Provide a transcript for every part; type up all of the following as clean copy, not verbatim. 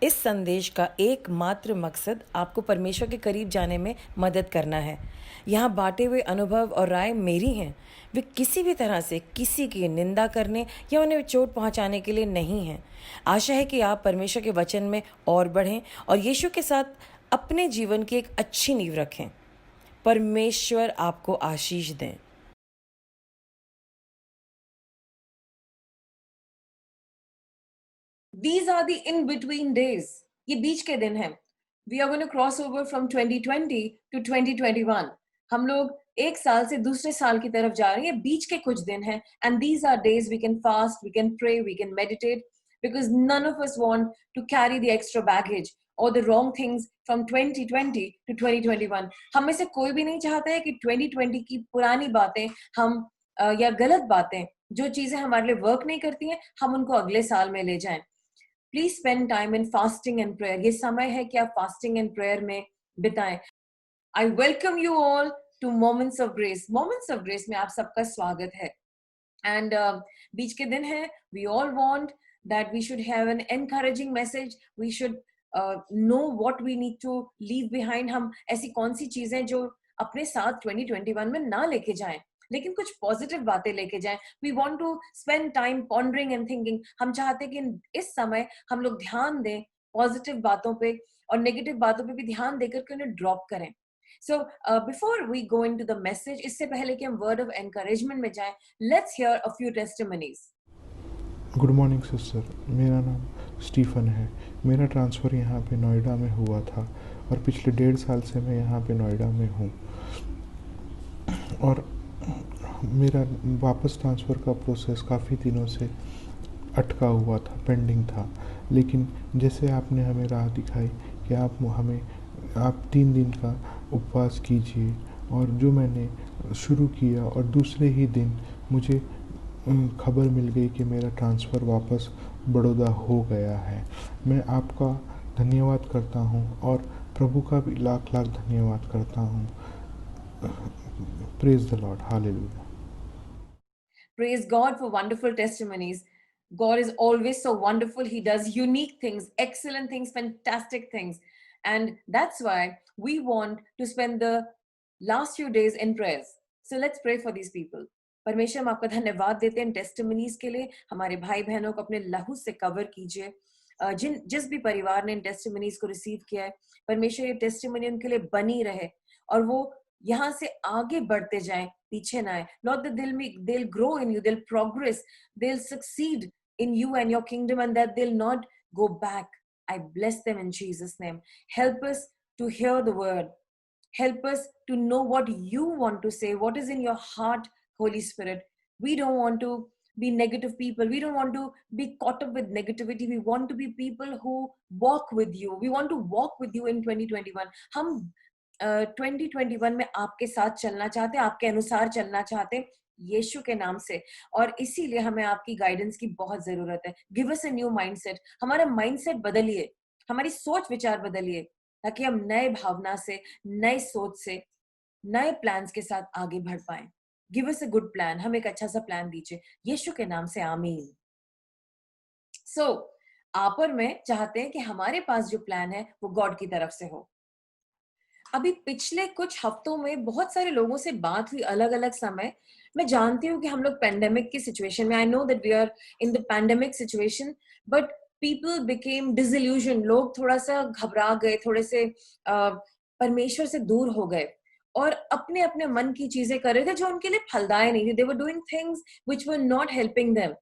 इस संदेश का एकमात्र मकसद आपको परमेश्वर के करीब जाने में मदद करना है। यहाँ बांटे हुए अनुभव और राय मेरी हैं। वे किसी भी तरह से किसी की निंदा करने या उन्हें चोट पहुँचाने के लिए नहीं हैं। आशा है कि आप परमेश्वर के वचन में और बढ़ें और यीशु के साथ अपने जीवन की एक अच्छी नींव रखें। परमेश्वर आपको आशीष दें। These are the in-between days. ये बीच के दिन हैं. We are going to cross over from 2020 to 2021. हम लोग एक साल से दूसरे साल की तरफ जा रहे हैं. ये बीच के कुछ दिन हैं. And these are days we can fast, we can pray, we can meditate, because none of us want to carry the extra baggage or the wrong things from 2020 to 2021. हम में से कोई भी नहीं चाहता है कि 2020 की पुरानी बातें हम या गलत बातें, जो चीजें हमारे लिए वर्क नहीं करती हैं, हम उनको अगले साल में ले जाएं. Please spend time in fasting and prayer. ये समय है कि आप फास्टिंग एंड प्रेयर में बिताएं. I welcome you all two moments of grace. Moments of grace में आप सबका स्वागत है. एंड बीच के दिन है. We all want that we should have an encouraging message. We should know what we need to leave behind. हम ऐसी कौन सी चीजें जो अपने साथ 2021 में ना लेके जाएं, लेकिन कुछ पॉजिटिव बातें लेके जाएं. We want to spend time pondering and thinking. हम चाहते हैं कि इस समय हम लोग ध्यान दें पॉजिटिव बातों पे और नेगेटिव बातों पे भी ध्यान देकर के उन्हें ड्रॉप करें. So before we go into the message, इससे पहले कि हम word of encouragement में जाएं, let's hear a few testimonies. Good morning sister. मेरा नाम स्टीफन है. मेरा ट्रांसफ़र यहाँ पे नोएडा में हुआ था और पिछले 1.5 साल से मैं यहाँ पे नोएडा में हूँ. और मेरा वापस ट्रांसफ़र का प्रोसेस काफ़ी दिनों से अटका हुआ था, पेंडिंग था. लेकिन जैसे आपने हमें राह दिखाई कि आप 3 दिन का उपवास कीजिए, और जो मैंने शुरू किया और दूसरे ही दिन मुझे खबर मिल गई कि मेरा ट्रांसफ़र वापस बड़ौदा हो गया है. मैं आपका धन्यवाद करता हूँ और प्रभु का भी लाख लाख धन्यवाद करता हूँ. Praise the Lord. Hallelujah. Praise God for wonderful testimonies. God is always so wonderful. He does unique things, excellent things, fantastic things. And that's why we want to spend the last few days in prayers. So let's pray for these people. परमेश्वर, हम आपका धन्यवाद देते हैं testimonies के लिए. हमारे भाई बहनों को अपने लहू से कवर कीजिए. जिस भी परिवार ने इन टेस्टिमनीज को रिसीव किया है, परमेश्वर ये टेस्टिमनी उनके लिए बनी रहे और वो यहाँ से आगे बढ़ते जाएं, पीछे ना आए. Lord, that they'll grow in you, they'll progress, they'll succeed in you and your kingdom, and that they'll not go back. I bless them in Jesus' name. Help us to hear the word. Help us to know what you want to say, what is in your heart, Holy Spirit. We don't want to be negative people. We don't want to be caught up with negativity. We want to be people who walk with you. We want to walk with you in 2021. हम 2021 में आपके साथ चलना चाहते हैं, आपके अनुसार चलना चाहते हैं, यीशु के नाम से. और इसीलिए हमें आपकी गाइडेंस की बहुत जरूरत है. Give us a new mindset. हमारा माइंडसेट बदलिए, हमारी सोच विचार बदलिए, ताकि हम नए भावना से, नए सोच से, नए प्लान्स के साथ आगे बढ़ पाए. Give us a good plan. हम एक अच्छा सा प्लान दीजिए, यीशु के नाम से. आमीन. सो आप और मैं चाहते हैं कि हमारे पास जो प्लान है वो गॉड की तरफ से हो. अभी पिछले कुछ हफ्तों में बहुत सारे लोगों से बात हुई अलग अलग समय. मैं जानती हूँ कि हम लोग पेंडेमिक की सिचुएशन में, I know that we are in the pandemic situation, but people became disillusion. लोग थोड़ा सा घबरा गए, थोड़े से परमेश्वर से दूर हो गए और अपने अपने मन की चीजें कर रहे थे जो उनके लिए फलदायी नहीं थी. They were doing things which were not helping them.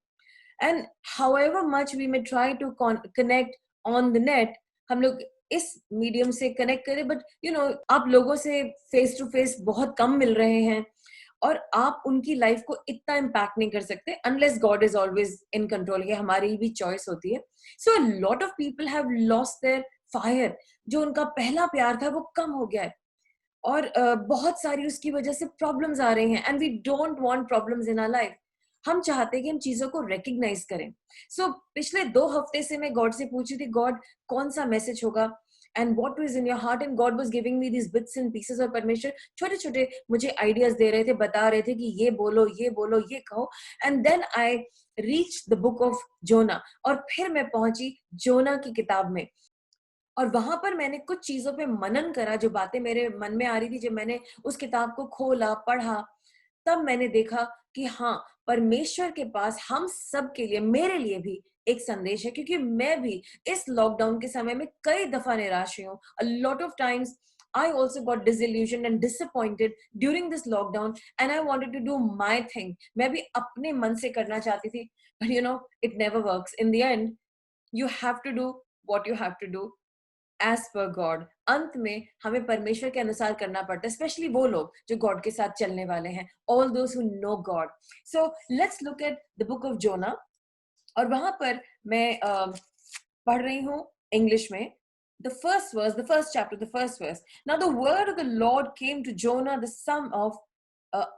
And however much we may try to connect on the net, हम लोग इस मीडियम से कनेक्ट करें, बट यू नो आप लोगों से फेस टू फेस बहुत कम मिल रहे हैं और आप उनकी लाइफ को इतना इम्पैक्ट नहीं कर सकते unless God is always in control. ये हमारी भी चॉइस होती है. So lot of people have lost their fire. जो उनका पहला प्यार था वो कम हो गया है और बहुत सारी उसकी वजह से प्रॉब्लम्स आ रही हैं. And we don't want problems in our life. हम चाहते हैं कि हम चीजों को रिकग्नाइज करें. सो पिछले 2 हफ्ते से मैं गॉड से पूछी थी, गॉड कौन सा मैसेज होगा. and what was in your heart, and God was giving me these bits and pieces. और परमेश्वर छोटे छोटे मुझे आइडियाज दे रहे थे, बता रहे थे कि ये बोलो, ये बोलो, ये कहो. And then I reached the book of Jonah, और फिर मैं पहुंची जोना की किताब में. और वहां पर मैंने कुछ चीजों पे मनन करा, जो बातें मेरे मन में आ रही थी. जब मैंने उस किताब को खोला, पढ़ा, तब मैंने देखा कि हाँ, परमेश्वर के पास हम सब के लिए, मेरे लिए भी एक संदेश है. क्योंकि मैं भी इस लॉकडाउन के समय में कई दफा निराश हुई हूँ. A lot of times I also got disillusioned and disappointed during this lockdown, and I wanted to do my thing. मैं भी अपने मन से करना चाहती थी, but you know, it never works. In the end, you have to do what you have to do as per God. अंत में हमें परमेश्वर के अनुसार करना पड़ता है, स्पेशली वो लोग जो गॉड के साथ चलने वाले हैं. All those who know God. So let's look at the book of Jonah. और वहां पर मैं पढ़ रही हूँ इंग्लिश में. The first verse, the first chapter, the first verse. Now the word of the Lord came to Jonah, the son of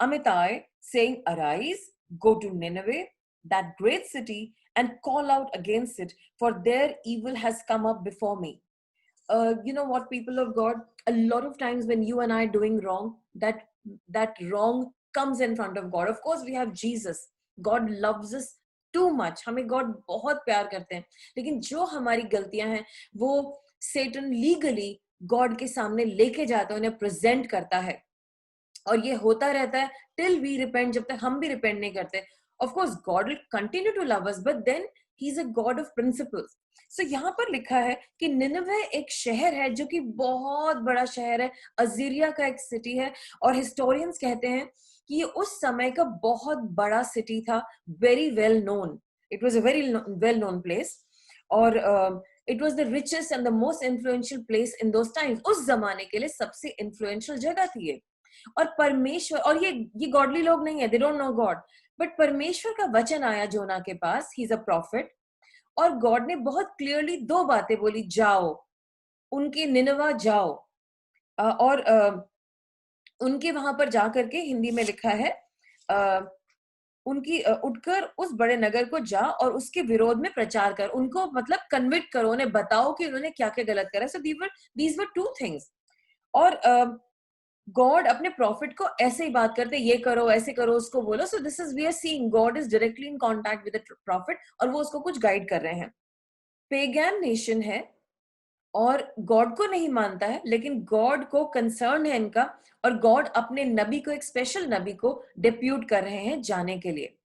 Amittai, saying, Arise, go to Nineveh, that great city, and call out against it, for their evil has come up before me. You know what, people of God, a lot of times when you and I are doing wrong, that wrong comes in front of God. Of course, we have Jesus. God loves us too much. हमें God बहुत प्यार करते हैं. लेकिन जो हमारी गलतियां हैं, वो Satan legally God के सामने लेके जाता है, उन्हें प्रेजेंट करता है. और ये होता रहता है till we repent, जब तक हम भी repent नहीं करते. Of course, God will continue to love us, but then He's a God of principles. So यहाँ पर लिखा है कि निनवे एक शहर है जो कि बहुत बड़ा शहर है, अजीरिया का एक सिटी है. और हिस्टोरियंस कहते हैं कि ये उस समय का बहुत बड़ा सिटी था, very well known. It was a very well known place. और it was the richest and the most influential place in those times. उस जमाने के लिए सबसे इन्फ्लुएंशियल जगह थी ये. और परमेश्वर, और ये गॉडली लोग नहीं है, they don't know God, but परमेश्वर का वचन आया जोना के पास. He is a prophet. और गॉड ने बहुत क्लियरली दो बातें बोली, जाओ, उनके निनवा जाओ. और उनके वहां पर जाकर के, हिंदी में लिखा है, उनकी उठकर उस बड़े नगर को जा और उसके विरोध में प्रचार कर. उनको मतलब कन्विक्ट करो, उन्हें बताओ कि उन्होंने क्या क्या गलत करा. So these were two things. और गॉड अपने प्रॉफिट को ऐसे ही बात करते, ये करो, ऐसे करो, उसको बोलो. So this is, we are seeing God is directly in contact with the prophet, और वो उसको कुछ गाइड कर रहे हैं. पेगैन नेशन है और गॉड को नहीं मानता है, लेकिन गॉड को कंसर्न है इनका. और गॉड अपने नबी को, एक स्पेशल नबी को डिप्यूट कर रहे हैं जाने के लिए.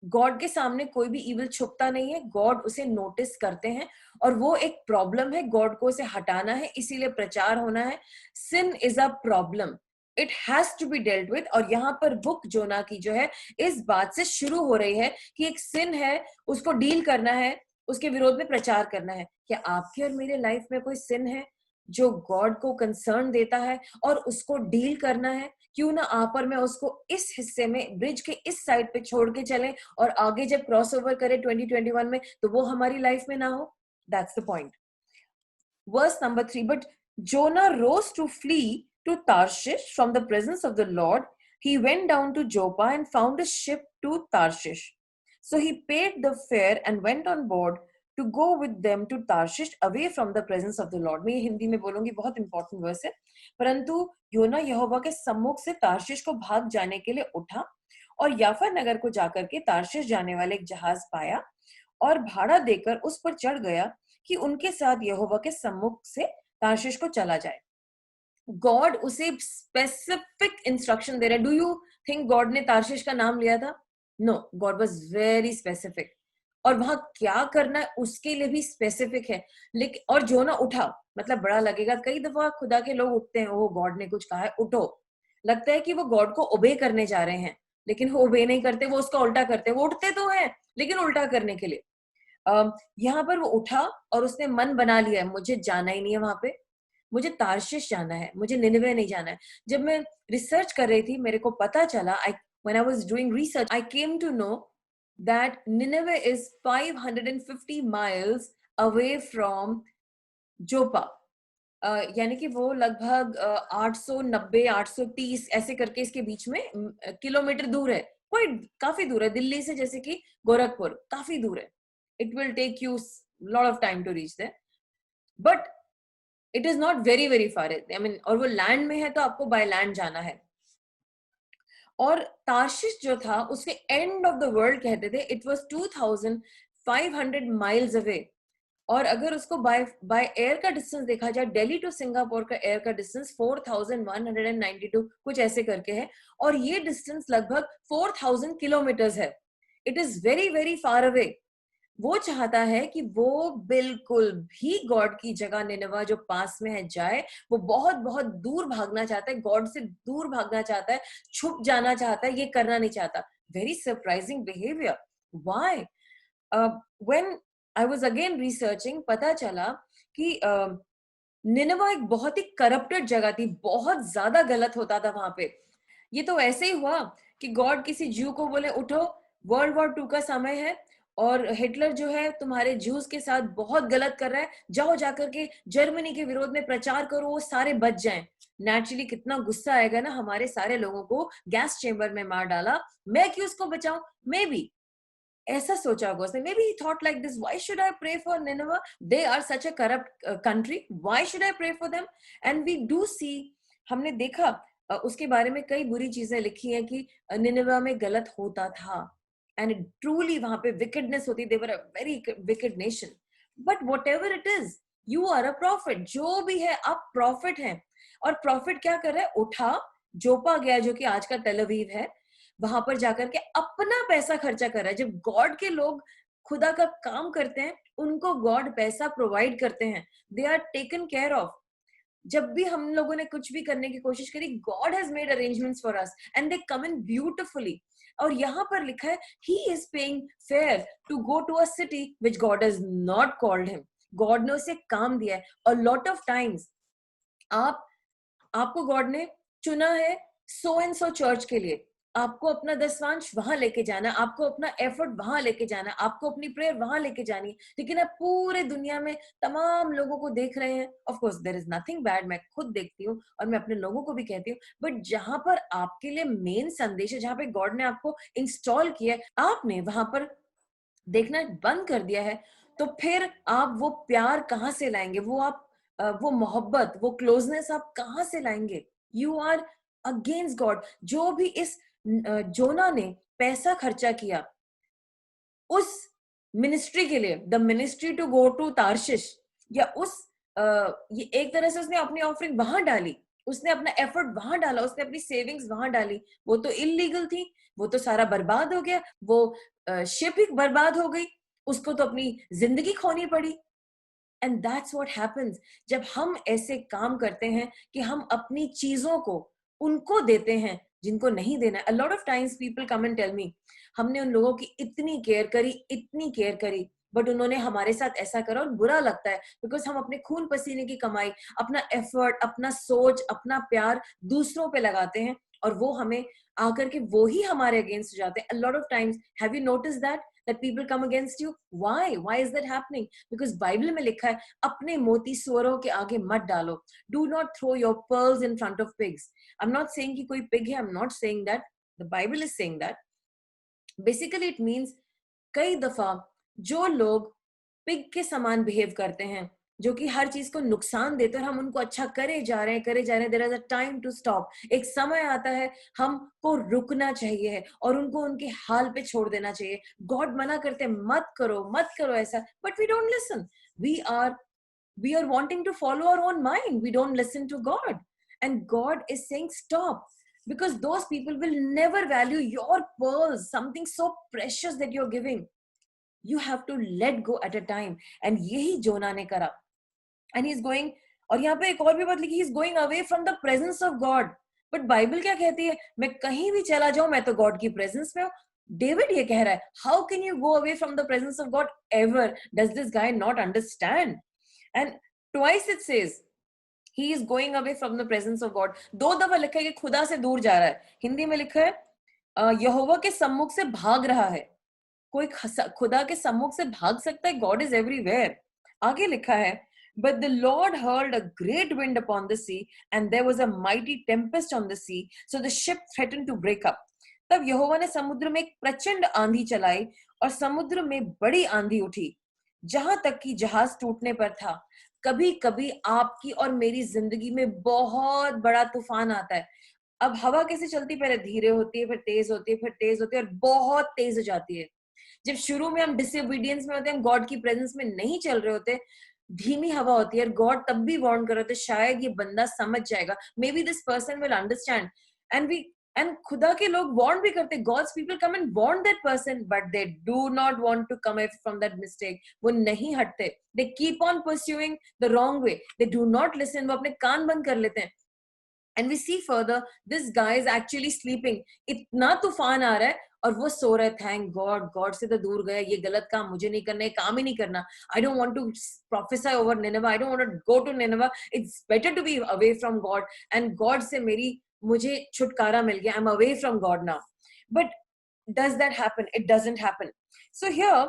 गॉड के सामने कोई भी इविल छुपता नहीं है, गॉड उसे नोटिस करते हैं. और वो एक प्रॉब्लम है, गॉड को उसे हटाना है, इसीलिए प्रचार होना है. Sin is a problem, it has to be dealt with. और यहाँ पर बुक जोना की जो है, इस बात से शुरू हो रही है कि एक सिन है, उसको डील करना है, उसके विरोध में प्रचार करना है. क्या आपकी और मेरे लाइफ में कोई सिन है जो गॉड को कंसर्न देता है और उसको डील करना है? क्यों ना आप और मैं उसको इस हिस्से में, ब्रिज के इस साइड पे छोड़ के चलें, और आगे जब क्रॉस ओवर करें 2021 में, तो वो हमारी लाइफ में ना हो. That's the point. Verse number 3. But Jonah rose to flee to Tarshish from the presence of the Lord. He went down to Joppa and found a ship to Tarshish. So he paid the fare and went on board to go with them to Tarshish, away from the presence of the Lord. मैं हिंदी में बोलूंगी, बहुत important verse है. परंतु योना यहोवा के सम्मुख से तार्शिश को भाग जाने के लिए उठा और याफा नगर को जाकर के तार्शिश जाने वाले एक जहाज पाया और भाड़ा देकर उस पर चढ़ गया कि उनके साथ यहोवा के सम्मुख से तार्शिश को चला जाए. गॉड उसे स्पेसिफिक इंस्ट्रक्शन दे रहे. डू यू थिंक गॉड ने तार्शिश का नाम लिया था? No, God was very specific. और वहां क्या करना है उसके लिए भी स्पेसिफिक है. लेकिन और जोना उठा, मतलब बड़ा लगेगा, कई दफा खुदा के लोग उठते हैं, वो गॉड ने कुछ कहा है, उठो, लगता है कि वो गॉड को ओबे करने जा रहे हैं, लेकिन वो ओबे नहीं करते, वो उसका उल्टा करते हैं. वो उठते तो हैं, लेकिन उल्टा करने के लिए. यहाँ पर वो उठा और उसने मन बना लिया है, मुझे जाना ही नहीं है वहां पे, मुझे तार्शिश जाना है, मुझे निनवे नहीं जाना है. जब मैं रिसर्च कर रही थी, मेरे को पता चला, when I was doing research, I came to know that Nineveh is 550 miles away from Joppa. यानी कि वो लगभग 890, 830 ऐसे करके इसके बीच में किलोमीटर दूर है. कोई काफी दूर है दिल्ली से, जैसे कि गोरखपुर काफी दूर है. It will take you lot of time to reach there. But it is not very very far, I mean, और वो लैंड में है तो आपको बाय लैंड जाना है। और तार्शिश जो था उसके एंड ऑफ द वर्ल्ड कहते थे, इट वाज 2500 माइल्स अवे। और अगर उसको बाय बाय एयर का डिस्टेंस देखा जाए, दिल्ली टू सिंगापुर का एयर का डिस्टेंस 4192 कुछ ऐसे करके है, और ये डिस्टेंस लगभग 4000 किलोमीटर्स है। It is very very far away. वो चाहता है कि वो बिल्कुल भी गॉड की जगह निनवा जो पास में है जाए। वो बहुत बहुत दूर भागना चाहता है, गॉड से दूर भागना चाहता है, छुप जाना चाहता है, ये करना नहीं चाहता। Very surprising behaviour. Why? When I was again researching, पता चला कि निनवा एक बहुत ही करप्टेड जगह थी, बहुत ज्यादा गलत होता था वहां पे। ये तो ऐसे ही हुआ कि गॉड किसी ज्यू को बोले, उठो, वर्ल्ड वॉर 2 का समय है और हिटलर जो है तुम्हारे ज्यूज के साथ बहुत गलत कर रहा है, जाओ जाकर के जर्मनी के विरोध में प्रचार करो, वो सारे बच जाएं। नेचुरली कितना गुस्सा आएगा ना, हमारे सारे लोगों को गैस चेंबर में मार डाला, मैं क्यों उसको बचाऊं? मे बी ऐसा सोचा होगा उसने। Maybe he thought like this, why should I pray for Nineveh? They are such a corrupt country. Why should I pray for them? And we do see, हमने देखा उसके बारे में कई बुरी चीजें लिखी हैं कि निनेवा में गलत होता था, and truly वहां पे wickedness होती। They were a very wicked nation. But whatever it is, you are a prophet. जो भी है आप prophet हैं। और prophet क्या कर रहा है? उठा, जोपा गया, जो कि आज का तेल अवीव है, वहां पर जाकर के अपना पैसा खर्चा कर रहा है। जब गॉड के लोग खुदा का काम करते हैं, उनको गॉड पैसा प्रोवाइड करते हैं, they are taken care of. जब भी हम लोगों ने कुछ भी करने की कोशिश करी, God has made arrangements for us and they come in beautifully. और यहाँ पर लिखा है, he is paying fare to go to a city which God has not called him. God ने उसे काम दिया है। और लॉट ऑफ टाइम्स आपको गॉड ने चुना है सो एंड सो चर्च के लिए, आपको अपना दसवांश वहां लेके जाना, आपको अपना एफर्ट वहां लेके जाना, आपको अपनी प्रेयर वहां लेके जानी। लेकिन आप पूरे दुनिया में तमाम लोगों को देख रहे हैं। Of course there is nothing bad, मैं खुद देखती हूँ और मैं अपने लोगों को भी कहती हूँ, बट जहां पर आपके लिए मेन संदेश है, जहां पे गॉड ने आपको इंस्टॉल किया है, आपने वहां पर देखना बंद कर दिया है, तो फिर आप वो प्यार कहाँ से लाएंगे? वो मोहब्बत, वो क्लोजनेस आप कहाँ से लाएंगे? You are against God. जो भी इस जोना ने पैसा खर्चा किया उस मिनिस्ट्री के लिए, the ministry to go to Tarshish, या ये एक तरह से उसने अपनी ऑफरिंग वहां डाली, उसने अपना एफर्ट वहां डाला, उसने अपनी सेविंग्स वहां डाली। वो तो इलीगल थी, वो तो सारा बर्बाद हो गया, वो शिप ही बर्बाद हो गई, उसको तो अपनी जिंदगी खोनी पड़ी। एंड दैट्स व्हाट हैपेंस जब हम ऐसे काम करते हैं कि हम अपनी चीजों को उनको देते हैं जिनको नहीं देना है। A lot of times people come and tell me, हमने उन लोगों की इतनी केयर करी, बट उन्होंने हमारे साथ ऐसा करा, और बुरा लगता है बिकॉज हम अपने खून पसीने की कमाई, अपना एफर्ट, अपना सोच, अपना प्यार दूसरों पे लगाते हैं, और वो हमें आकर के वो ही हमारे अगेंस्ट हो जाते हैं। अ lot of times have you notice that people come against you? Why is that happening? Because Bible में लिखा है, अपने मोती सुअरों के आगे मत डालो। Do not throw your pearls in front of pigs. I'm not saying कि कोई pig है, I'm not saying that. The Bible is saying that. Basically it means कई दफा जो लोग पिग के समान बिहेव करते हैं, जो कि हर चीज को नुकसान देते हैं, और हम उनको अच्छा करे जा रहे हैं, there is a time to stop. एक समय आता है हमको रुकना चाहिए और उनको उनके हाल पे छोड़ देना चाहिए। गॉड मना करते हैं, मत करो ऐसा, but we don't listen. We are wanting to follow our own mind, we don't listen to God, and God is saying stop, because those people will never value your pearls, something so precious that you're giving. You have to let go at a time. And यही जोना ने करा, and he's going, और यहाँ पे एक और भी बात लिखी, he's going away from the presence of God. But Bible क्या कहती है? मैं कहीं भी चला जाऊं, मैं तो गॉड की प्रेजेंस में हूँ। डेविड ये कह रहा है, how can you go away from the presence of God ever? Does this guy not understand? And twice it says he is going away from the presence of God. 2 दफा लिखा है कि खुदा से दूर जा रहा है। हिंदी में लिखा है यहोवा के सम्मुख से भाग रहा है। कोई खुदा के सम्मुख से भाग सकता है? God is everywhere. आगे लिखा है, but the Lord hurled a great wind upon the sea and there was a mighty tempest on the sea, so the ship threatened to break up. तब यहोवा ने समुद्र में एक प्रचंड आंधी चलाई और समुद्र में बड़ी आंधी उठी, जहां तक कि जहाज टूटने पर था। कभी कभी आपकी और मेरी जिंदगी में बहुत बड़ा तूफान आता है। अब हवा कैसे चलती, पहले धीरे होती है, फिर तेज होती है, फिर तेज होती है और बहुत तेज हो जाती है। जब शुरू में हम डिसोबीडियंस में होते हैं, गॉड की प्रेजेंस में नहीं चल रहे होते, धीमी हवा होती है और गॉड तब भी वार्न कर रहे होते, शायद ये बंदा समझ जाएगा, maybe this person will understand. And खुदा के लोग वार्न भी करते, God's people come and warn that person, but they do not want to come from that mistake. वो नहीं हटते, they keep on pursuing the wrong way, they do not listen, वो अपने कान बंद कर लेते हैं। And we see further, this guy is actually sleeping. इतना तूफान आ रहा है और वो सो रहा है। थैंक गॉड, गॉड से तो दूर गया, ये गलत काम मुझे नहीं करना है, काम ही नहीं करना। I don't want to prophesy over Nineveh, I don't want to go to Nineveh, it's better to be away from God, and God से मुझे छुटकारा मिल गया, I am away from God now. But does that happen? It doesn't happen. So here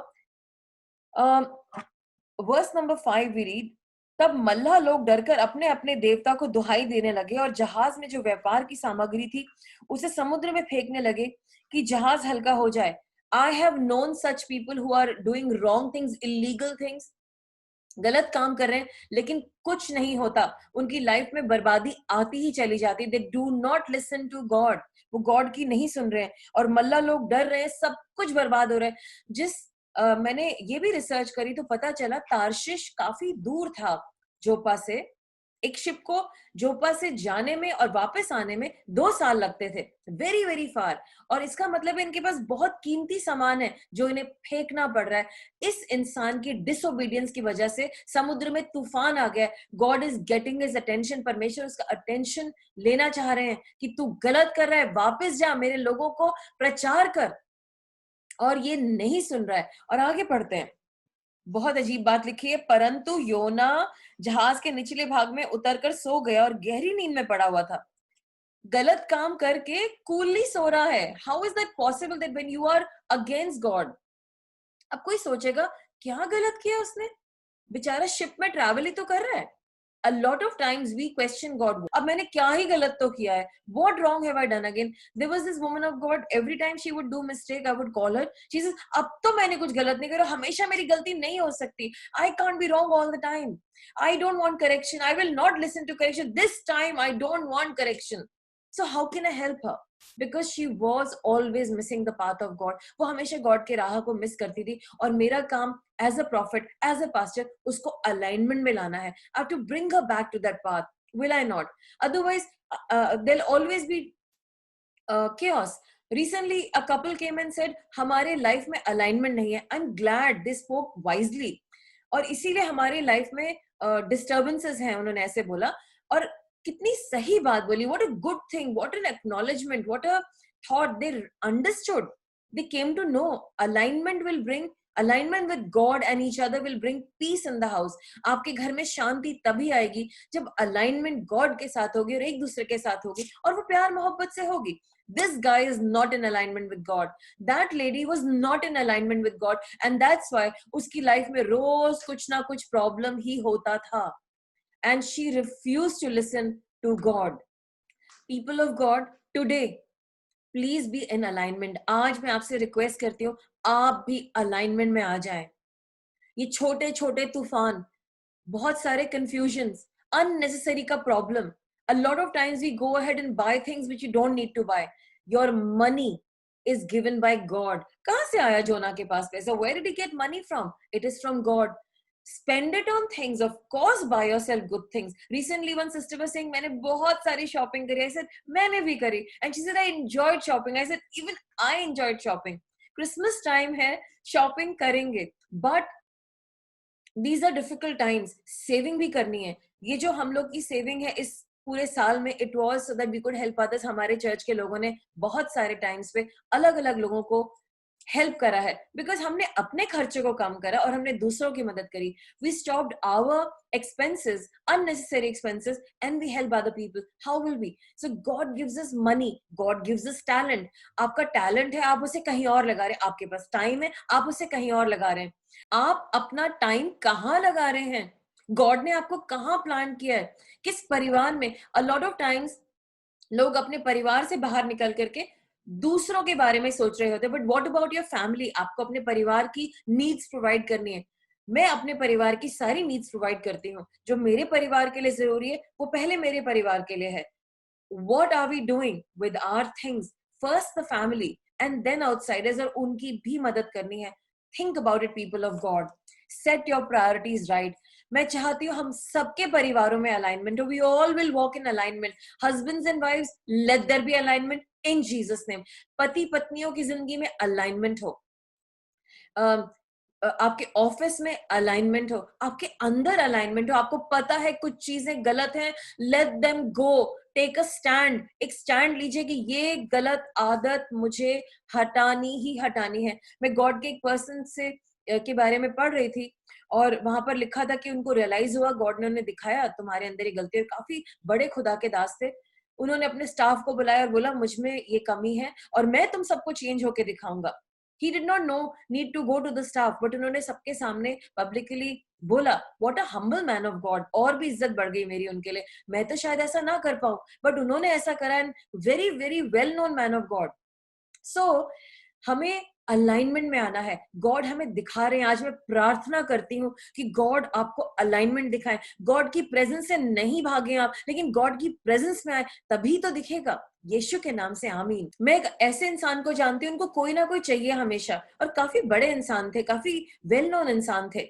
verse number 5 we read, तब मल्लाह लोग डरकर अपने अपने देवता को दुहाई देने लगे और जहाज में जो व्यापार की सामग्री थी उसे समुद्र में फेंकने लगे कि जहाज हल्का हो जाए। I have known such people who are doing wrong things, illegal things, गलत काम कर रहे हैं लेकिन कुछ नहीं होता, उनकी लाइफ में बर्बादी आती ही चली जाती। They do not listen to God, वो गॉड की नहीं सुन रहे हैं और मल्ला लोग डर रहे हैं, सब कुछ बर्बाद हो रहा है। मैंने ये भी रिसर्च करी तो पता चला तार्शिश काफी दूर था जोपा से। एक शिप को जोपा से जाने में और वापस आने में 2 साल लगते थे, वेरी वेरी फार। और इसका मतलब है इनके पास बहुत कीमती सामान है जो इन्हें फेंकना पड़ रहा है। इस इंसान की डिसोबीडियंस की वजह से समुद्र में तूफान आ गया। God is getting his attention, परमेश्वर उसका अटेंशन लेना चाह रहे हैं कि तू गलत कर रहा है, वापस जा, मेरे लोगों को प्रचार कर। और ये नहीं सुन रहा है। और आगे पढ़ते हैं, बहुत अजीब बात लिखी है, परंतु योना जहाज के निचले भाग में उतरकर सो गया और गहरी नींद में पड़ा हुआ था। गलत काम करके कूली सो रहा है। How is that possible that when you are against God? अब कोई सोचेगा क्या गलत किया उसने, बेचारा शिप में ट्रैवल ही तो कर रहा है। A lot of times we question God. अब मैंने क्या ही गलत तो किया है? What wrong have I done again? There was this woman of God. Every time she would do mistake, I would call her. She says, अब तो मैंने कुछ गलत नहीं करा, हमेशा मेरी गलती नहीं हो सकती. I can't be wrong all the time. I don't want correction. I will not listen to correction. This time I don't want correction. So how can I help her? Because she was always missing the path of God. वो हमेशा God के राह को miss करती थी और मेरा काम as a prophet, as a pastor, उसको alignment में लाना है. I have to bring her back to that path. Will I not? Otherwise, there'll always be chaos. Recently, a couple came and said, हमारे life में alignment नहीं है. I'm glad they spoke wisely. और इसीलिए हमारी life में disturbances हैं, उन्होंने ऐसे बोला। और कितनी सही बात बोली। What a good thing, what an acknowledgement, what a thought. They understood, they came to know alignment will bring, alignment with God and each other will bring peace in the house. आपके घर में शांति तभी आएगी जब alignment God के साथ होगी और एक दूसरे के साथ होगी और वो प्यार मोहब्बत से होगी। This guy is not in alignment with God. That lady was not in alignment with God, and that's why उसकी life में रोज कुछ ना कुछ problem ही होता था। And she refused to listen to God. People of God, today, please be in alignment. आज मैं आपसे रिक्वेस्ट करती हूँ, आप भी alignment में आ जाएं। ये छोटे छोटे तूफान, बहुत सारे confusions, unnecessary का problem. A lot of times we go ahead and buy things which you don't need to buy. Your money is given by God. कहाँ से आया जोना के पास पैसा? Where did he get money from? It is from God. Spend it on things. Of course, buy yourself good things. Recently, one sister was saying, मैंने बहुत सारी shopping करी. I said, मैंने भी करी. And she said, I enjoyed shopping. I said, even I enjoyed shopping. Christmas time है, shopping करेंगे. But these are difficult times. Saving भी करनी है. ये जो हम लोग की saving है इस पूरे साल में, it was so that we could help others. हमारे चर्च के लोगों ने बहुत सारे टाइम्स पे अलग-अलग लोगों को हेल्प करा है, बिकॉज हमने अपने खर्चे को कम करा और हमने दूसरों की मदद करी. We stopped our expenses, unnecessary expenses, and we help other people. How will we? So God gives us money, God gives us talent. आपका टैलेंट है, आप उसे कहीं और लगा रहे हैं. आपके पास टाइम है, आप उसे कहीं और लगा रहे हैं. आप अपना टाइम कहाँ लगा रहे हैं? गॉड ने आपको कहाँ प्लान किया है? किस परिवार में? अ लॉट ऑफ टाइम्स लोग अपने परिवार से बाहर निकल करके दूसरों के बारे में सोच रहे होते हैं, but what about your family? आपको अपने परिवार की नीड्स प्रोवाइड करनी है. मैं अपने परिवार की सारी नीड्स प्रोवाइड करती हूँ, जो मेरे परिवार के लिए जरूरी है वो पहले मेरे परिवार के लिए है. What are we doing with our things? First the family and then outsiders, और उनकी भी मदद करनी है. Think about it, people of God. Set your priorities right. मैं चाहती हूँ हम सबके परिवारों में alignment हो. We all will walk in alignment. Husbands and wives, let there be alignment in Jesus name. पति पत्नियों की जिंदगी में alignment हो. आपके ऑफिस में अलाइनमेंट हो, आपके अंदर अलाइनमेंट हो. आपको पता है कुछ चीजें गलत हैं, let them go. Take a stand. एक स्टैंड लीजिए कि ये गलत आदत मुझे हटानी ही हटानी है. मैं गॉड के एक पर्सन से के बारे में पढ़ रही थी और वहां पर लिखा था कि उनको रियलाइज हुआ, गॉड ने उन्हें दिखाया तुम्हारे अंदर ये गलती है. काफी बड़े खुदा के दास थे. उन्होंने अपने स्टाफ को बुलाया और बोला मुझ में ये कमी है और मैं तुम सबको चेंज होके दिखाऊंगा. He did not know need to go to the staff, but उन्होंने सबके सामने publicly बोला. What a humble man of God. और भी इज्जत बढ़ गई मेरी उनके लिए. मैं तो शायद ऐसा ना कर पाऊं, but उन्होंने ऐसा करा. And very very well known man of God. So हमें अलाइनमेंट में आना है. गॉड हमें दिखा रहे हैं. आज मैं प्रार्थना करती हूँ कि गॉड आपको अलाइनमेंट दिखाए. गॉड की प्रेजेंस से नहीं भागे आप, लेकिन गॉड की प्रेजेंस में आए, तभी तो दिखेगा. यीशु के नाम से आमीन. मैं एक ऐसे इंसान को जानती हूँ, उनको कोई ना कोई चाहिए हमेशा, और काफी बड़े इंसान थे, काफी वेल नोन इंसान थे,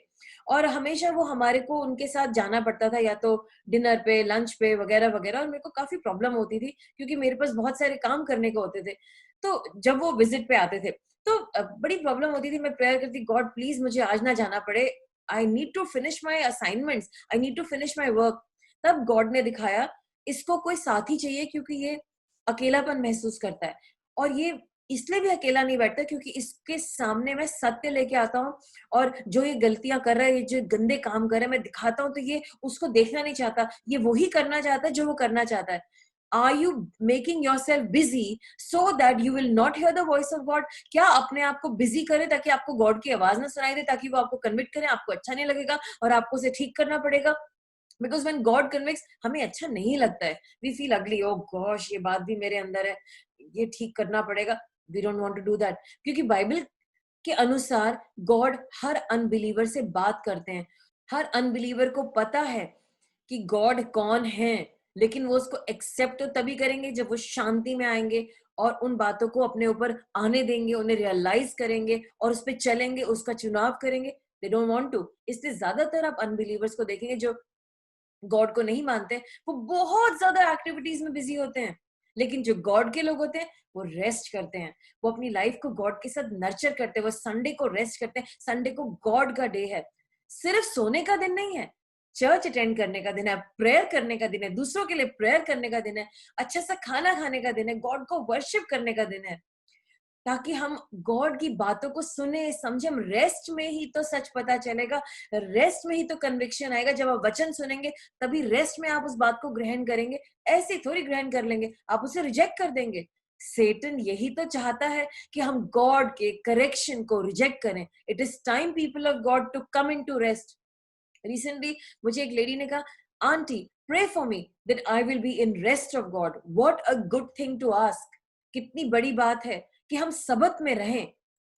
और हमेशा वो हमारे को उनके साथ जाना पड़ता था, या तो डिनर पे, लंच पे वगैरह वगैरह. और मेरे को काफी प्रॉब्लम होती थी क्योंकि मेरे पास बहुत सारे काम करने को होते थे. तो जब वो विजिट पे आते थे तो बड़ी प्रॉब्लम होती थी. मैं प्रेयर करती, गॉड प्लीज मुझे आज ना जाना पड़े. I need to finish my assignments, I need to finish my work. तब गॉड ने दिखाया इसको कोई साथी चाहिए क्योंकि ये अकेलापन महसूस करता है. और ये इसलिए भी अकेला नहीं बैठता क्योंकि इसके सामने मैं सत्य लेके आता हूँ, और जो ये गलतियां कर रहा है, ये जो गंदे काम कर रहा है, मैं दिखाता हूँ, तो ये उसको देखना नहीं चाहता. ये वही करना चाहता है जो वो करना चाहता है. Are you making yourself busy so that you will not hear the voice of God? क्या अपने आप को बिजी करें ताकि आपको गॉड की आवाज ना सुनाई दे, ताकि वो आपको कन्विक्ट करें, आपको अच्छा नहीं लगेगा और आपको उसे ठीक करना पड़ेगा. Because when God convicts, हमें अच्छा नहीं लगता है. We feel ugly. Oh gosh, ये बात भी मेरे अंदर है, ये ठीक करना पड़ेगा. We don't want to do that. क्योंकि बाइबल के अनुसार गॉड हर अनबिलीवर से बात करते हैं. हर अनबिलीवर को पता है कि गॉड कौन है, लेकिन वो उसको एक्सेप्ट तो तभी करेंगे जब वो शांति में आएंगे और उन बातों को अपने ऊपर आने देंगे, उन्हें रियलाइज करेंगे और उस पर चलेंगे, उसका चुनाव करेंगे. They don't want to. इसलिए ज्यादातर आप अनबिलीवर्स को देखेंगे जो गॉड को नहीं मानते, वो बहुत ज्यादा एक्टिविटीज में बिजी होते हैं. लेकिन जो गॉड के लोग होते हैं वो रेस्ट करते हैं, वो अपनी लाइफ को गॉड के साथ नर्चर करते हैं, वो संडे को रेस्ट करते हैं. संडे को गॉड का डे है, सिर्फ सोने का दिन नहीं है. चर्च अटेंड करने का दिन है, प्रेयर करने का दिन है, दूसरों के लिए प्रेयर करने का दिन है, अच्छा सा खाना खाने का दिन है, गॉड को वर्शिप करने का दिन है, ताकि हम गॉड की बातों को सुने समझे. हम रेस्ट में ही तो सच पता चलेगा, रेस्ट में ही तो कन्विक्शन आएगा. जब आप वचन सुनेंगे तभी रेस्ट में आप उस बात को ग्रहण करेंगे. ऐसे थोड़ी ग्रहण कर लेंगे, आप उसे रिजेक्ट कर देंगे. सेटन यही तो चाहता है कि हम गॉड के करेक्शन को रिजेक्ट करें. It is time people of God to come into rest. Recently मुझे एक लेडी ने कहा, aunty pray for me that I will be in rest of God. What a good thing to ask. कितनी बड़ी बात है कि हम सबत में रहें,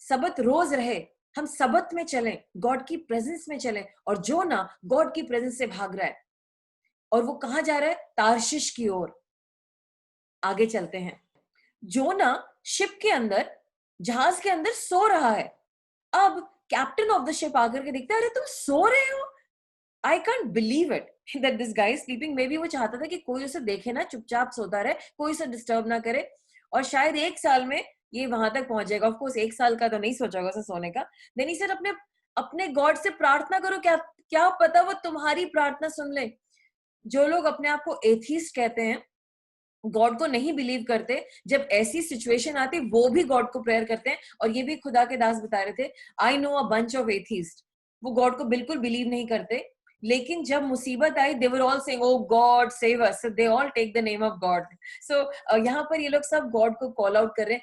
सबत रोज रहे, हम सबत में चलें, गॉड की प्रेजेंस में चलें. और जो ना गॉड की प्रेजेंस से भाग रहा है, और वो कहाँ जा रहा है? तार्शिश की ओर. आगे चलते हैं. जोना शिप के अंदर, जहाज के अंदर सो रहा है. अब कैप्टन ऑफ द शिप आकर के दिखता है, अरे तुम सो रहे हो. I can't believe it that this guy is sleeping. May be वो चाहता था कि कोई उसे देखे ना, चुपचाप सोता रहे, कोई उसे डिस्टर्ब ना करे. और शायद 1 साल में ये वहां तक पहुंच जाएगा. ऑफ कोर्स 1 साल का तो नहीं सोचा होगा उसे सोने का. देन ही सेड, अपने अपने गॉड से प्रार्थना करो, क्या क्या पता वो तुम्हारी प्रार्थना सुन ले. जो लोग अपने आप को एथीस्ट कहते हैं, गॉड को नहीं बिलीव करते, जब ऐसी सिचुएशन आती वो भी गॉड को प्रेयर करते हैं. और ये भी खुदा के दास बता रहे थे, I know a bunch of atheist. वो गॉड को बिल्कुल बिलीव नहीं करते, लेकिन जब मुसीबत आई, they were all saying, oh God save us. So they all take the name of God. So यहाँ पर ये लोग सब गॉड को कॉल आउट कर रहे हैं,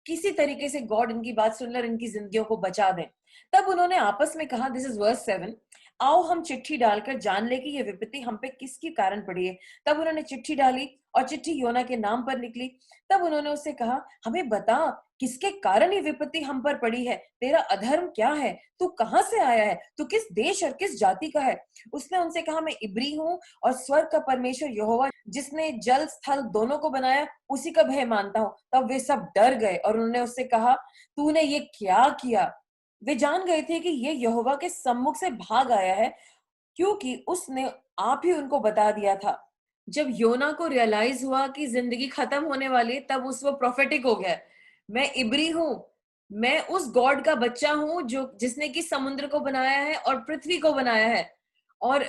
किसी तरीके से गॉड इनकी बात सुनकर इनकी जिंदगियों को बचा दें. तब उन्होंने आपस में कहा, दिस इज वर्स 7, आओ हम चिट्ठी डालकर जान ले कि ये विपत्ति हम पे किसके कारण पड़ी है. तब उन्होंने चिट्ठी डाली और चिट्ठी योना के नाम पर निकली. तब उन्होंने उससे कहा, हमें बता किसके कारण ये विपत्ति हम पर पड़ी है? तेरा अधर्म क्या है? तू कहां से आया है? तू किस देश और किस जाति का है? उसने उनसे कहा, मैं इब्री हूं और स्वर्ग का परमेश्वर यहोवा जिसने जल स्थल दोनों को बनाया उसी का भय मानता हूं। तब वे सब डर गए और उन्होंने उससे कहा, तूने ये क्या किया? वे जान गए थे कि ये यहोवा के सम्मुख से भाग आया है, क्योंकि उसने आप ही उनको बता दिया था। जब योना को रियलाइज हुआ कि जिंदगी खत्म होने वाली है, तब वो प्रोफेटिक हो गया। मैं इब्री हूं, मैं उस गॉड का बच्चा हूं जो जिसने कि समुद्र को बनाया है और पृथ्वी को बनाया है। और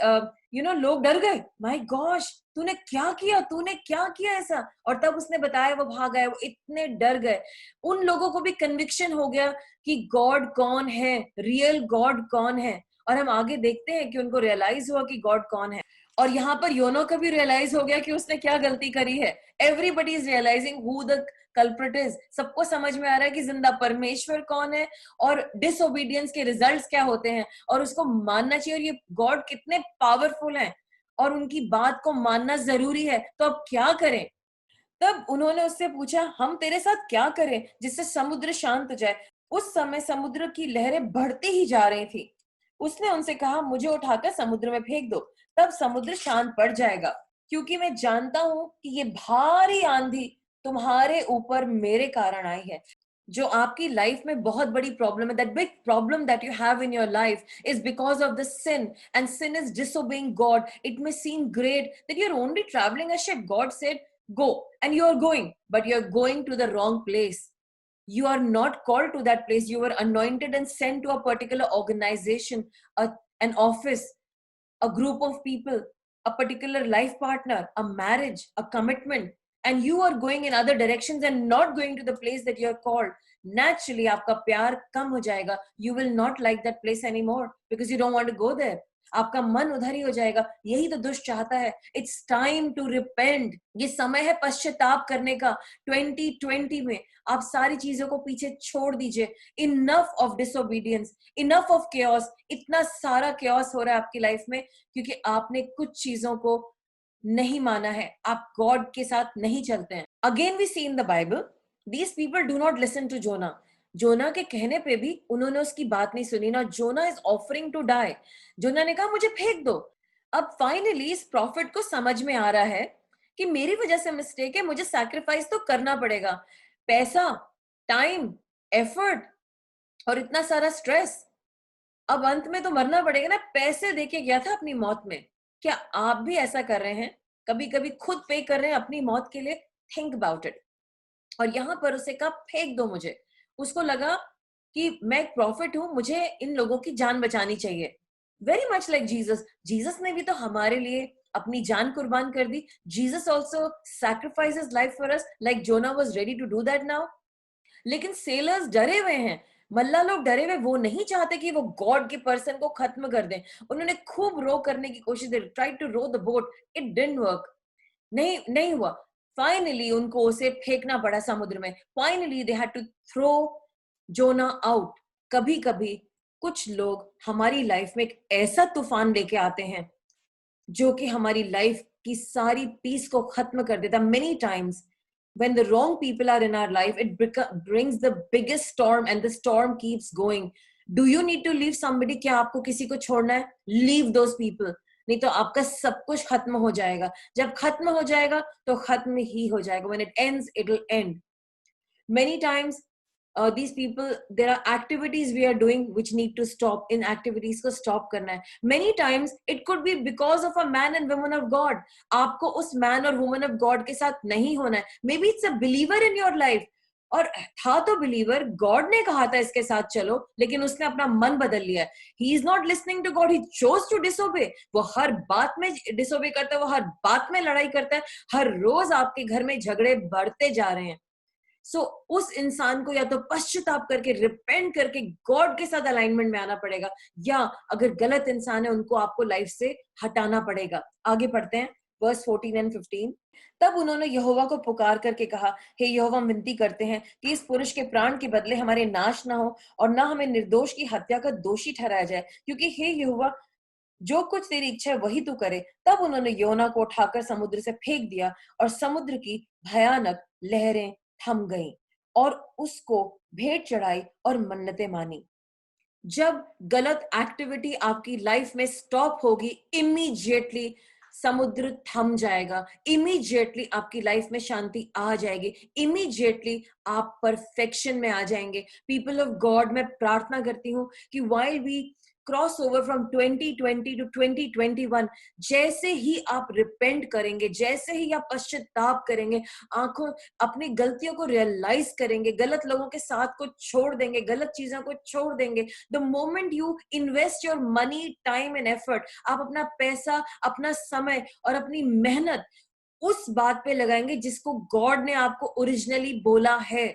लोग डर गए, माय गॉश, तूने क्या किया ऐसा? और तब उसने बताया, वो भाग आए, वो इतने डर गए। उन लोगों को भी कन्विक्शन हो गया कि गॉड कौन है, रियल गॉड कौन है। और हम आगे देखते हैं कि उनको रियलाइज हुआ कि गॉड कौन है। और यहाँ पर योनो को भी रियलाइज हो गया कि उसने क्या गलती करी है। Everybody is realising who the culprit is. सबको समझ में आ रहा है कि जिंदा परमेश्वर कौन है और डिसोबीडियंस के रिजल्ट्स क्या होते हैं, और उसको मानना चाहिए। और ये गॉड कितने पावरफुल हैं और उनकी बात को मानना जरूरी है। तो अब क्या करें? तब उन्होंने उससे पूछा, हम तेरे साथ क्या करें जिससे समुद्र शांत हो जाए? उस समय समुद्र की लहरें बढ़ती ही जा रही थी। उसने उनसे कहा, मुझे उठाकर समुद्र में फेंक दो, तब समुद्र शांत पड़ जाएगा, क्योंकि मैं जानता हूं कि ये भारी आंधी तुम्हारे ऊपर मेरे कारण आई है। जो आपकी लाइफ में बहुत बड़ी प्रॉब्लम है, that big problem that you have in your life is because of the sin, and sin is disobeying God. It may seem great that you're only traveling a ship. God said go, and you're going, but you're going to the wrong place. You are not called to that place. You were anointed and sent to a particular organization, an office, a group of people, a particular life partner, a marriage, a commitment, and you are going in other directions and not going to the place that you are called. Naturally, आपका प्यार कम हो जाएगा. You will not like that place anymore because you don't want to go there. आपका मन उधर ही हो जाएगा. यही तो दुष्ट चाहता है. It's time to repent. ये समय है पश्चाताप करने का. 2020 में आप सारी चीजों को पीछे छोड़ दीजिए. Enough of disobedience, enough of chaos. इतना सारा chaos हो रहा है आपकी लाइफ में क्योंकि आपने कुछ चीजों को नहीं माना है. आप गॉड के साथ नहीं चलते हैं. Again we see in the Bible, these people do not listen to Jonah. जोना के कहने पे भी उन्होंने उसकी बात नहीं सुनी ना. जोना इज ऑफरिंग टू डाई. जोना ने कहा, मुझे फेंक दो. अब फाइनली इस प्रॉफिट को समझ में आ रहा है कि मेरी वजह से मिस्टेक है, मुझे सैक्रिफाइस तो करना पड़ेगा. पैसा, टाइम, एफर्ट और इतना सारा स्ट्रेस. अब अंत में तो मरना पड़ेगा ना. पैसे देके गया था अपनी मौत में. क्या आप भी ऐसा कर रहे हैं? कभी कभी खुद पे कर रहे हैं अपनी मौत के लिए. Think about it. और यहां पर उसे कहा, फेंक दो मुझे. उसको लगा कि मैं एक प्रॉफिट हूं, मुझे इन लोगों की जान बचानी चाहिए. Very much like Jesus. Jesus ने भी तो हमारे लिए अपनी जान कुर्बान कर दी. Jesus also sacrifices life for us like Jonah was ready to do that now. लेकिन सेलर्स डरे हुए हैं. मल्ला लोग डरे हुए. वो नहीं चाहते कि वो गॉड के पर्सन को खत्म कर दें. उन्होंने खूब रो करने की कोशिश की. Try to row the boat. It didn't work. नहीं हुआ. फाइनली उनको उसे फेंकना पड़ा समुद्र में. Finally they had to throw Jonah out. कभी कभी कुछ लोग हमारी लाइफ में एक ऐसा तूफान लेके आते हैं जो कि हमारी लाइफ की सारी पीस को खत्म कर देता. Many times when the wrong people are in our life, it brings the biggest storm, and the storm keeps going. Do you need to leave somebody? क्या आपको किसी को छोड़ना है? Leave those people. नहीं तो आपका सब कुछ खत्म हो जाएगा. जब खत्म हो जाएगा तो खत्म ही हो जाएगा. When it ends, it will end. Many times these people, there are activities we are doing which need to stop. In activities को stop करना है. Many times it could be because of a man and woman of God. आपको उस man और woman of God के साथ नहीं होना है. Maybe it's a believer in your life. और था तो बिलीवर. गॉड ने कहा था इसके साथ चलो, लेकिन उसने अपना मन बदल लिया. He is not listening to God. He chose to disobey. वो हर बात में डिसोबे करता है. वो हर बात में लड़ाई करता है. हर रोज आपके घर में झगड़े बढ़ते जा रहे हैं. सो उस इंसान को या तो पश्चाताप करके, रिपेंट करके गॉड के साथ अलाइनमेंट में आना पड़ेगा, या अगर गलत इंसान है उनको आपको लाइफ से हटाना पड़ेगा. आगे पढ़ते हैं वर्स 14 एंड 15. तब उन्होंने यहोवा को पुकार करके कहा, हे यहोवा, विनती करते हैं कि इस पुरुष के प्राण के बदले हमारे नाश ना हो और ना हमें निर्दोष की हत्या का दोषी ठहराया जाए, क्योंकि हे यहोवा, जो कुछ तेरी इच्छा है वही तू करे. तब उन्होंने योना को उठाकर समुद्र से फेंक दिया और समुद्र की भयानक लहरें थम गईं. और उसको भेंट चढ़ाई और मन्नतें मानी। जब गलत एक्टिविटी आपकी लाइफ में स्टॉप होगी, इमीडिएटली समुद्र थम जाएगा, इमीडिएटली आपकी लाइफ में शांति आ जाएगी, इमीडिएटली आप परफेक्शन में आ जाएंगे। पीपल ऑफ गॉड, मैं प्रार्थना करती हूँ कि while we cross over from 2020 to 2021, जैसे ही आप रिपेंट करेंगे, जैसे ही आप पश्चाताप करेंगे, आंखों अपनी गलतियों को रियलाइज करेंगे, गलत लोगों के साथ को छोड़ देंगे, गलत चीजों को छोड़ देंगे, the moment you invest your money, time and effort, आप अपना पैसा, अपना समय और अपनी मेहनत उस बात पे लगाएंगे जिसको गॉड ने आपको ओरिजिनली बोला है,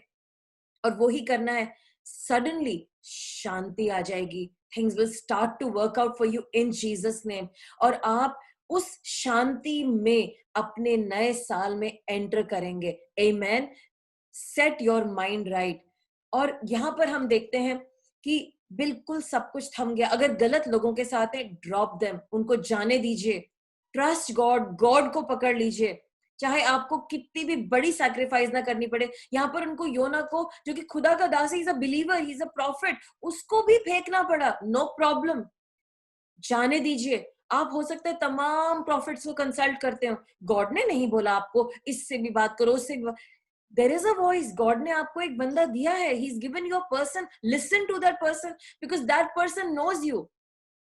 और वो ही करना है, सडनली शांति आ जाएगी। Things will start to work out for you in Jesus name, और आप उस शांति में अपने नए साल में एंटर करेंगे। Amen. Set your mind right. और यहां पर हम देखते हैं कि बिल्कुल सब कुछ थम गया। अगर गलत लोगों के साथ है, ड्रॉप देम, उनको जाने दीजिए। ट्रस्ट गॉड, गॉड को पकड़ लीजिए, चाहे आपको कितनी भी बड़ी सैक्रिफाइस ना करनी पड़े। यहाँ पर उनको, योना को, जो कि खुदा का दास है, he is a believer, he is a profit, उसको भी फेंकना पड़ा, नो प्रॉब्लम, जाने दीजिए। आप हो सकता है तमाम प्रॉफिट्स को कंसल्ट करते हो, गॉड ने नहीं बोला आपको इससे भी बात करो, उससे भी। There is a voice, God ने आपको एक बंदा दिया है, he is given you a person, listen to that person, because that person knows you.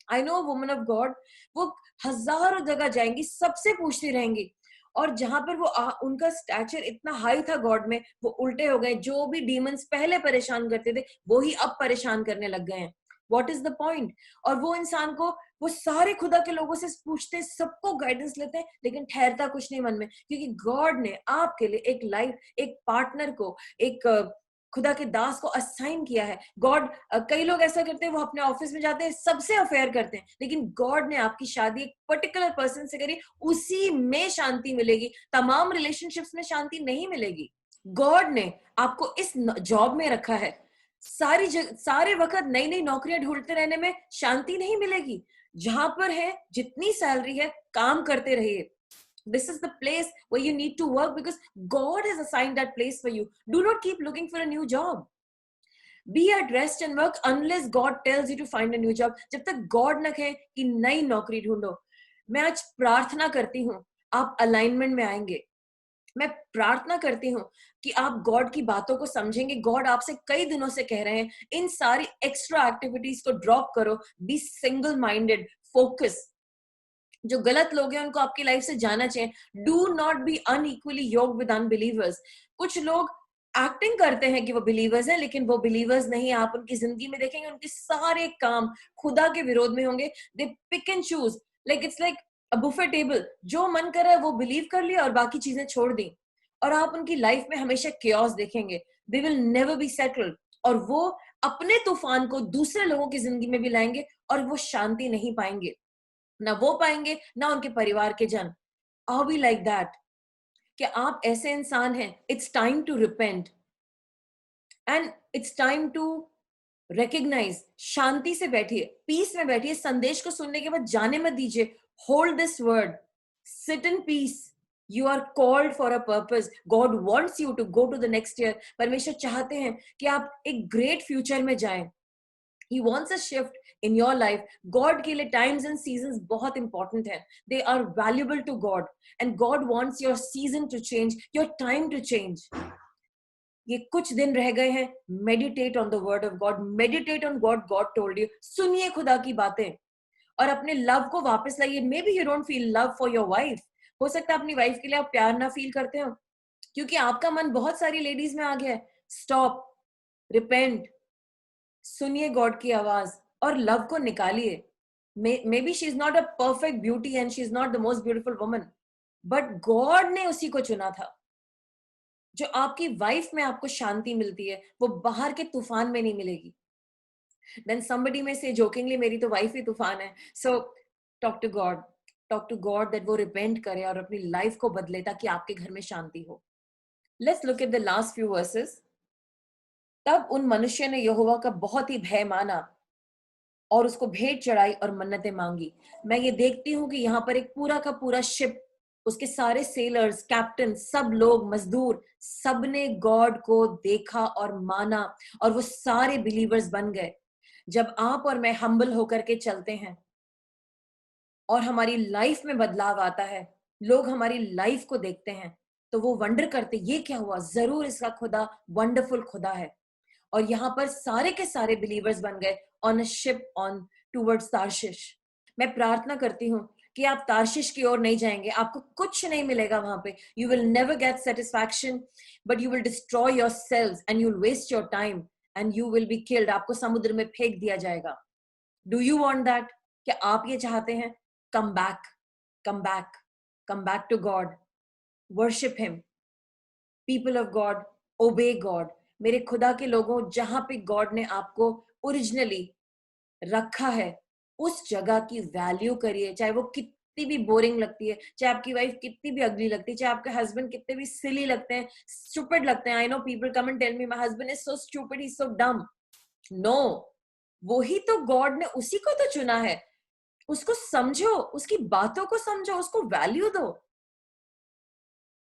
I know woman of God, वो हजारों जगह जाएंगी, सबसे पूछती रहेंगी, और जहां पर वो उनका स्टैचर इतना हाई था गॉड में, वो उल्टे हो गए। जो भी डीमंस पहले परेशान करते थे, वो ही अब परेशान करने लग गए हैं। What is the point? और वो इंसान को, वो सारे खुदा के लोगों से पूछते, सबको गाइडेंस लेते हैं, लेकिन ठहरता कुछ नहीं मन में, क्योंकि गॉड ने आपके लिए एक लाइफ, एक पार्टनर को, एक खुदा के दास को असाइन किया है। गॉड, कई लोग ऐसा करते हैं, वो अपने ऑफिस में जाते हैं, सबसे अफेयर करते हैं, लेकिन गॉड ने आपकी शादी एक पर्टिकुलर पर्सन से करी, उसी में शांति मिलेगी, तमाम रिलेशनशिप्स में शांति नहीं मिलेगी। गॉड ने आपको इस जॉब में रखा है, सारे वक्त नई नई नौकरियां ढूंढते रहने में शांति नहीं मिलेगी। जहां पर है, जितनी सैलरी है, काम करते रहिए। This is the place where you need to work, because God has assigned that place for you. Do not keep looking for a new job. Be at rest and work unless God tells you to find a new job. जब तक God न कहे कि नई नौकरी ढूंढो। मैं आज प्रार्थना करती हूँ, आप अलाइनमेंट में आएंगे। मैं प्रार्थना करती हूँ कि आप गॉड की बातों को समझेंगे। गॉड आपसे कई दिनों से कह रहे हैं, इन सारी एक्स्ट्रा एक्टिविटीज को ड्रॉप करो, बी सिंगल माइंडेड, फोकस। जो गलत लोग हैं उनको आपकी लाइफ से जाना चाहिए। Do not be unequally yoked with unbelievers. कुछ लोग एक्टिंग करते हैं कि वो बिलीवर्स हैं, लेकिन वो बिलीवर्स नहीं। आप उनकी जिंदगी में देखेंगे, उनके सारे काम खुदा के विरोध में होंगे। They pick and choose, like it's like a buffet table, जो मन कर रहा है वो बिलीव कर लिया और बाकी चीजें छोड़ दी। और आप उनकी लाइफ में हमेशा केओस देखेंगे। They will never be settled, और वो अपने तूफान को दूसरे लोगों की जिंदगी में भी लाएंगे, और वो शांति नहीं पाएंगे, ना वो पाएंगे, ना उनके परिवार के जन। Are we like that? क्या आप ऐसे इंसान हैं? It's time to repent and it's time to recognise. शांति से बैठिए, पीस में बैठिए। संदेश को सुनने के बाद जाने मत दीजिए। Hold this word, sit in peace. You are called for a purpose. God wants you to go to the next year. परमेश्वर चाहते हैं कि आप एक ग्रेट फ्यूचर में जाएं। He wants a shift in your life. God के लिए times and seasons बहुत important है. They are valuable to God, and God wants your season to change, your time to change. ये कुछ दिन रह गए हैं। Meditate on the word of God. Meditate on what God told you. सुनिए खुदा की बातें और अपने लव को वापस लाइए। Maybe you don't feel love for your wife. हो सकता है अपनी वाइफ के लिए आप प्यार ना फील करते हो, क्योंकि आपका मन बहुत सारी लेडीज में आ गया है। स्टॉप, रिपेंट, सुनिए गॉड की आवाज और लव को निकालिए। May be she is not a perfect beauty and she is not the most beautiful woman, but God ने उसी को चुना था। जो आपकी वाइफ में आपको शांति मिलती है, वो बाहर के तूफान में नहीं मिलेगी। Then somebody may say jokingly, मेरी तो वाइफ ही तूफान है। So talk to God, talk to God that वो रिपेंट करे और अपनी लाइफ को बदले, ताकि आपके घर में शांति हो। Let's look at the last few versus. तब उन मनुष्य ने यहोवा का बहुत ही भय माना और उसको भेंट चढ़ाई और मन्नतें मांगी। मैं ये देखती हूँ कि यहाँ पर एक पूरा का पूरा शिप उसके सारे सेलर्स, कैप्टन, सब लोग, मजदूर, सबने गॉड को देखा और माना और वो सारे बिलीवर्स बन गए। जब आप और मैं हम्बल होकर के चलते हैं और हमारी लाइफ में बदलाव आता है, लोग हमारी लाइफ को देखते हैं, तो वो वंडर करते, ये क्या हुआ, जरूर इसका खुदा वंडरफुल खुदा है। और यहाँ पर सारे के सारे बिलीवर्स बन गए on a ship on towards Tarshish. मैं प्रार्थना करती हूँ कि आप तार्शिश की ओर नहीं जाएंगे, आपको कुछ नहीं मिलेगा वहां पे। You will never get satisfaction, but you will destroy your selves and you will waste your time and you will be killed. आपको समुद्र में फेंक दिया जाएगा। Do you want that? क्या आप ये चाहते हैं? Come back, come back, come back to God, worship him. People of God, obey God. मेरे खुदा के लोगों, जहां पे गॉड ने आपको ओरिजिनली रखा है उस जगह की वैल्यू करिए, चाहे वो कितनी भी बोरिंग लगती है, चाहे आपकी वाइफ कितनी भी अगली लगती है, चाहे आपके हस्बैंड कितने भी सिली लगते हैं, स्टूपिड लगते हैं। I know people come and tell me my husband is so stupid, he is so dumb. No, वही तो गॉड ने उसी को तो चुना है। उसको समझो, उसकी बातों को समझो, उसको वैल्यू दो।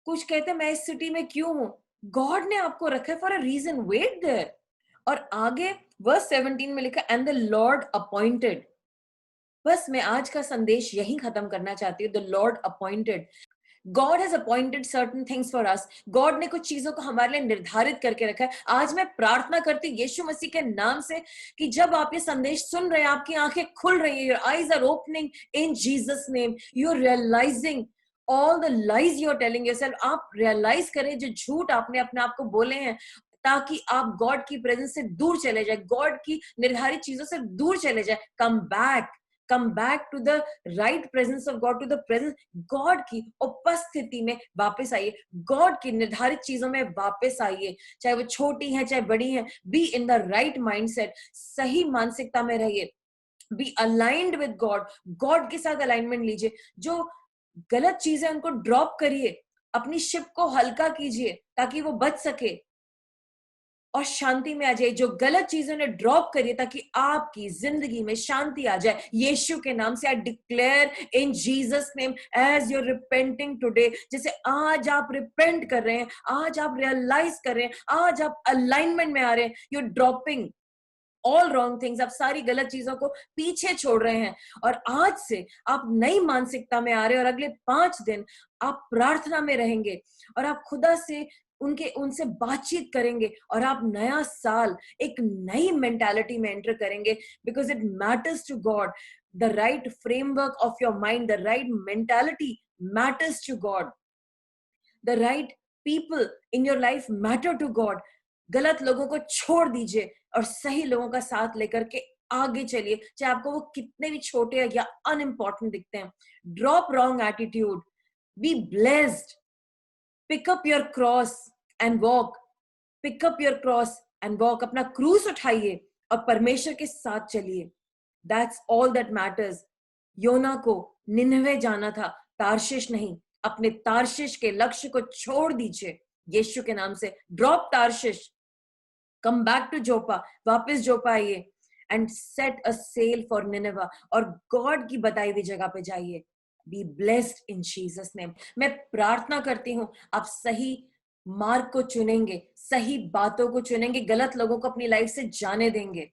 कुछ कहते हैं मैं इस सिटी में क्यों हूं? गॉड ने आपको रखा है for a reason, wait there. और आगे वर्स 17 में लिखा एंड द लॉर्ड अपॉइंटेड। बस मैं आज का संदेश यही खत्म करना चाहती हूँ। The Lord appointed, God has appointed certain things for us. God ने कुछ चीजों को हमारे लिए निर्धारित करके रखा है। आज मैं प्रार्थना करती हूँ यीशु मसीह के नाम से कि जब आप ये संदेश सुन रहे हैं, आपकी आंखें खुल रही है, your eyes are opening in Jesus name. You are realising all the lies you are telling yourself. आप रियलाइज करें जो झूठ आपने अपने आप को बोले हैं, ताकि आप गॉड की प्रेजेंस से दूर चले जाए, गॉड की निर्धारित चीजों से दूर चले जाए। Come back to the right presence of God, to the presence, God की उपस्थिति में वापस आइए, गॉड की निर्धारित चीजों में वापस आइए, चाहे वो छोटी है चाहे बड़ी है। Be in the right mindset, सही मानसिकता में रहिए। B aligned with God, God के साथ अलाइनमेंट लीजिए। जो गलत चीजें उनको ड्रॉप करिए, अपनी शिप को हल्का कीजिए ताकि वो बच सके और शांति में आ जाए। जो गलत चीजें ने ड्रॉप करिए ताकि आपकी जिंदगी में शांति आ जाए। यीशु के नाम से I declare in Jesus name, as you're repenting today, जैसे आज आप रिपेंट कर रहे हैं, आज आप रियलाइज कर रहे हैं, आज आप अलाइनमेंट में आ रहे हैं, you're dropping all wrong things, आप सारी गलत चीजों को पीछे छोड़ रहे हैं और आज से आप नई मानसिकता में आ रहे हैं। और अगले 5 दिन आप प्रार्थना में रहेंगे और आप खुदा से उनसे बातचीत करेंगे और आप नया साल एक नई मेंटालिटी में एंटर करेंगे। Because it matters to God, the right framework of your mind, the right mentality matters to God, the right people in your life matter to God. गलत लोगों को छोड़ दीजिए और सही लोगों का साथ लेकर के आगे चलिए, चाहे आपको वो कितने भी छोटे या अनइम्पॉर्टेंट दिखते हैं। Drop wrong attitude, be blessed, pick up your cross and walk, pick up your cross and walk. अपना क्रूस उठाइए और परमेश्वर के साथ चलिए। That's all that matters. योना को निनवे जाना था, तार्शिश नहीं। अपने तार्शिश के लक्ष्य को छोड़ दीजिए यीशु के नाम से। Drop Tarshish, come back to Joppa, वापस जोपा आइए and set a sail for Nineveh और गॉड की बताई हुई जगह पे जाइए। Be blessed in Jesus name. मैं प्रार्थना करती हूँ आप सही मार्ग को चुनेंगे, सही बातों को चुनेंगे, गलत लोगों को अपनी लाइफ से जाने देंगे।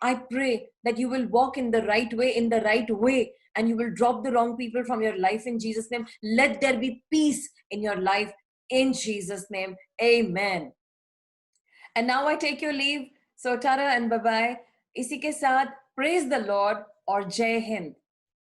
I pray that you will walk in the right way, and you will drop the wrong people from your life in Jesus' name. Let there be peace in your life in Jesus' name. Amen. And now I take your leave. So tara and bye-bye. इसी के साथ praise the Lord और जय हिंद।